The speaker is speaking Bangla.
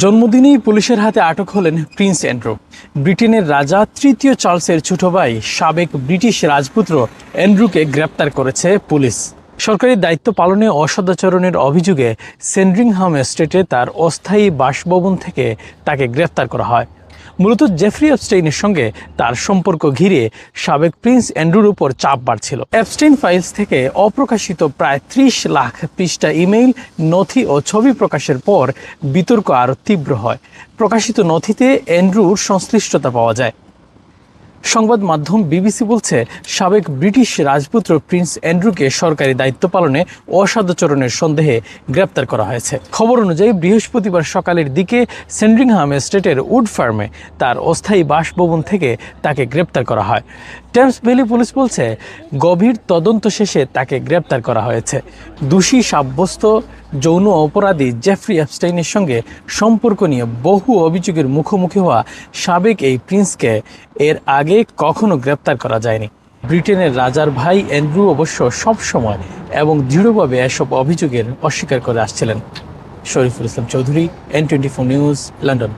জন্মদিনেই পুলিশের হাতে আটক হলেন প্রিন্স অ্যান্ড্রু। ব্রিটেনের রাজা তৃতীয় চার্লসের ছোট ভাই সাবেক ব্রিটিশ রাজপুত্র অ্যান্ড্রুকে গ্রেপ্তার করেছে পুলিশ। সরকারি দায়িত্ব পালনে অসদাচরণের অভিযোগে সেন্ড্রিংহাম এস্টেটে তার অস্থায়ী বাসভবন থেকে তাকে গ্রেপ্তার করা হয়। মূলত জেফ্রি এপস্টেইনের সঙ্গে তার সম্পর্ক ঘিরে সাবেক প্রিন্স অ্যান্ড্রুর উপর চাপ বাড়ছিল। এপস্টেইন ফাইলস থেকে অপ্রকাশিত প্রায় 30 লাখ পৃষ্ঠা ইমেইল, নথি ও ছবি প্রকাশের পর বিতর্ক আরও তীব্র হয়। প্রকাশিত নথিতে অ্যান্ড্রুর সংশ্লিষ্টতা পাওয়া যায়। সংবাদ মাধ্যম বিবিসি বলছে, সাবেক ব্রিটিশ রাজপুত্র প্রিন্স অ্যান্ড্রুকে সরকারি দায়িত্ব পালনে অসদাচরণের সন্দেহে গ্রেপ্তার করা হয়েছে। খবর অনুযায়ী বৃহস্পতিবার সকালের দিকে সেন্ড্রিংহাম এস্টেটের উড ফার্মে তার অস্থায়ী বাসভবন থেকে তাকে গ্রেপ্তার করা হয়। টেমস ভ্যালি পুলিশ বলছে, গভীর তদন্ত শেষে তাকে গ্রেপ্তার করা হয়েছে। দোষী সাব্যস্ত যৌন অপরাধী জেফ্রি এপস্টেইনের সঙ্গে সম্পর্ক নিয়ে বহু অভিযোগের মুখোমুখি হওয়া সাবেক এই প্রিন্সকে এর আগে কখনো গ্রেপ্তার করা যায়নি। ব্রিটেনের রাজার ভাই অ্যান্ড্রু অবশ্য সবসময় এবং দৃঢ়ভাবে এসব অভিযোগের অস্বীকার করে আসছিলেন। Shariful Islam Chowdhury, N24 news, London.